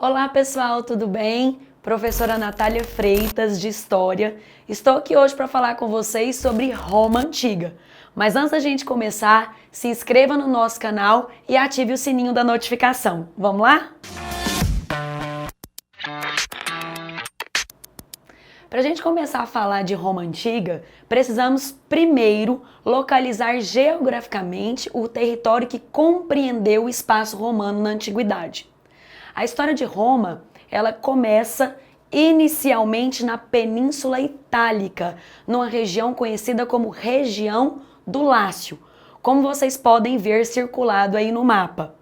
Olá pessoal, tudo bem? Professora Natália Freitas de História. Estou aqui hoje para falar com vocês sobre Roma Antiga. Mas antes da gente começar, se inscreva no nosso canal e ative o sininho da notificação. Vamos lá? Para a gente começar a falar de Roma Antiga, precisamos primeiro localizar geograficamente o território que compreendeu o espaço romano na Antiguidade. A história de Roma, ela começa inicialmente na Península Itálica, numa região conhecida como região do Lácio, como vocês podem ver circulado aí no mapa.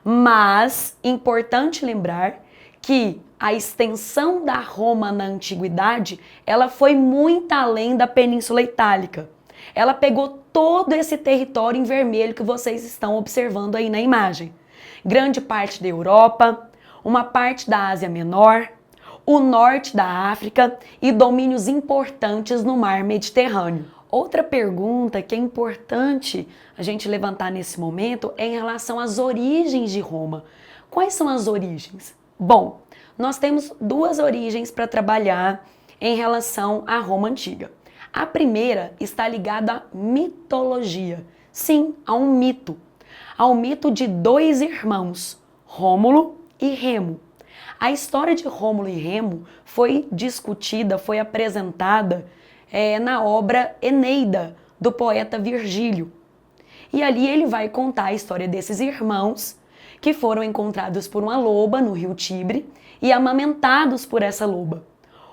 Mas, importante lembrar que a extensão da Roma na Antiguidade, ela foi muito além da Península Itálica. Ela pegou todo esse território em vermelho que vocês estão observando aí na imagem. Grande parte da Europa, uma parte da Ásia Menor, o norte da África e domínios importantes no mar Mediterrâneo. Outra pergunta que é importante a gente levantar nesse momento é em relação às origens de Roma. Quais são as origens? Bom, nós temos duas origens para trabalhar em relação à Roma Antiga. A primeira está ligada à mitologia. Sim, a um mito. Ao mito de dois irmãos, Rômulo e Remo. A história de Rômulo e Remo foi discutida, foi apresentada na obra Eneida, do poeta Virgílio. E ali ele vai contar a história desses irmãos que foram encontrados por uma loba no rio Tibre e amamentados por essa loba.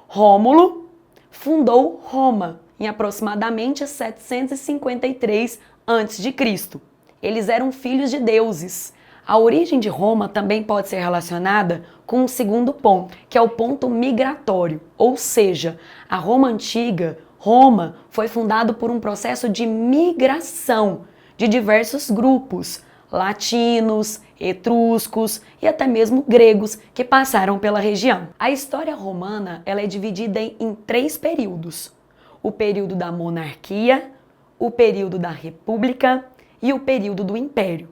Rômulo fundou Roma em aproximadamente 753 a.C. Eles eram filhos de deuses. A origem de Roma também pode ser relacionada com um segundo ponto, que é o ponto migratório, ou seja, a Roma Antiga, Roma, foi fundada por um processo de migração de diversos grupos, latinos, etruscos e até mesmo gregos que passaram pela região. A história romana ela é dividida em três períodos: o período da monarquia, o período da república e o período do império,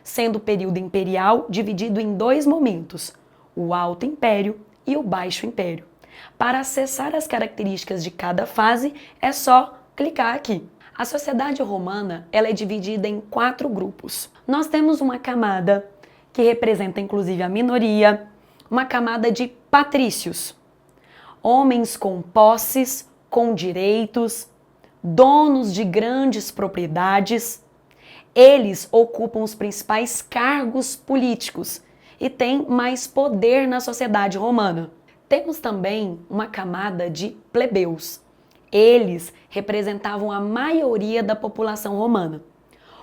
sendo o período imperial dividido em dois momentos, o Alto Império e o Baixo Império. Para acessar as características de cada fase, é só clicar aqui. A sociedade romana ela é dividida em 4 grupos. Nós temos uma camada que representa inclusive a minoria, uma camada de patrícios, homens com posses, com direitos, donos de grandes propriedades. Eles ocupam os principais cargos políticos e têm mais poder na sociedade romana. Temos também uma camada de plebeus. Eles representavam a maioria da população romana.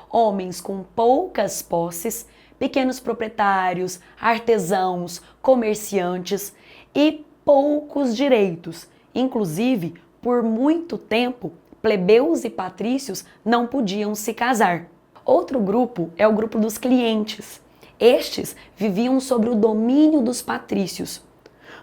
Homens com poucas posses, pequenos proprietários, artesãos, comerciantes e poucos direitos. Inclusive, por muito tempo, plebeus e patrícios não podiam se casar. Outro grupo é o grupo dos clientes. Estes viviam sob o domínio dos patrícios,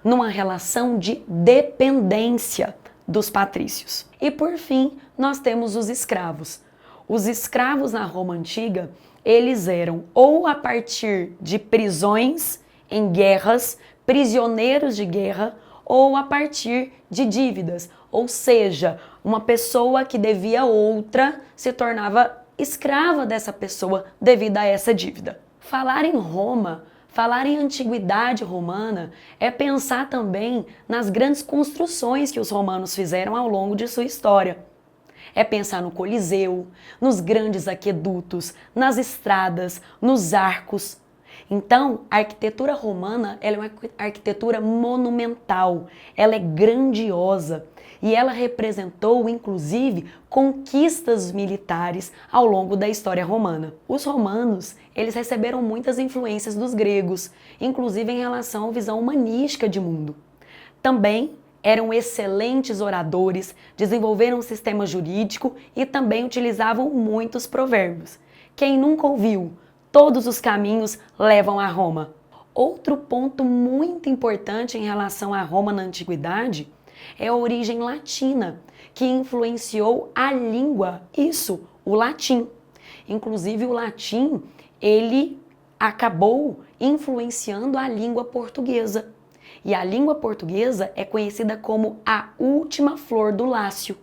numa relação de dependência dos patrícios. E por fim, nós temos os escravos. Os escravos na Roma Antiga, eles eram ou a partir de prisões em guerras, prisioneiros de guerra, ou a partir de dívidas, ou seja, uma pessoa que devia a outra se tornava escrava dessa pessoa devido a essa dívida. Falar em Roma, falar em antiguidade romana é pensar também nas grandes construções que os romanos fizeram ao longo de sua história. É pensar no Coliseu, nos grandes aquedutos, nas estradas, nos arcos. Então, a arquitetura romana ela é uma arquitetura monumental, ela é grandiosa e ela representou, inclusive, conquistas militares ao longo da história romana. Os romanos, eles receberam muitas influências dos gregos, inclusive em relação à visão humanística de mundo. Também eram excelentes oradores, desenvolveram um sistema jurídico e também utilizavam muitos provérbios. Quem nunca ouviu? Todos os caminhos levam a Roma. Outro ponto muito importante em relação a Roma na antiguidade é a origem latina, que influenciou a língua, o latim. Inclusive o latim, ele acabou influenciando a língua portuguesa. E a língua portuguesa é conhecida como a última flor do Lácio,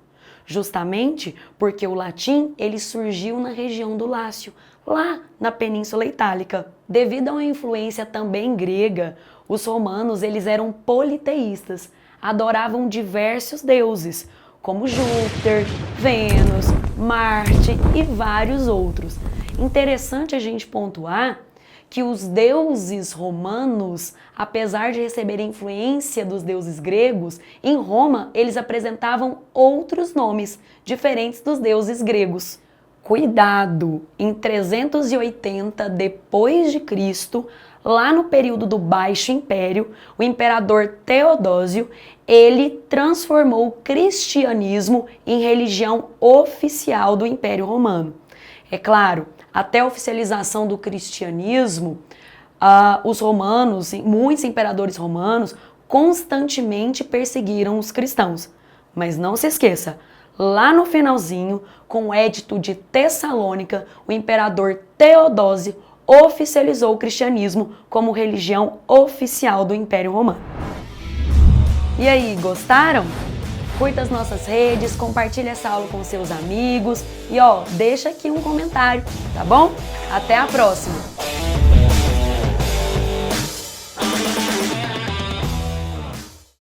justamente porque o latim ele surgiu na região do Lácio, lá na Península Itálica. Devido a uma influência também grega, os romanos eles eram politeístas, adoravam diversos deuses, como Júpiter, Vênus, Marte e vários outros. Interessante a gente pontuar que os deuses romanos, apesar de receberem influência dos deuses gregos, em Roma eles apresentavam outros nomes diferentes dos deuses gregos. Cuidado! Em 380 depois de Cristo, lá no período do Baixo Império, o imperador Teodósio, ele transformou o cristianismo em religião oficial do Império Romano. É claro, até a oficialização do cristianismo, os romanos, muitos imperadores romanos, constantemente perseguiram os cristãos. Mas não se esqueça, lá no finalzinho, com o Edito de Tessalônica, o imperador Teodósio oficializou o cristianismo como religião oficial do Império Romano. E aí, gostaram? Curta as nossas redes, compartilhe essa aula com seus amigos e deixa aqui um comentário, tá bom? Até a próxima!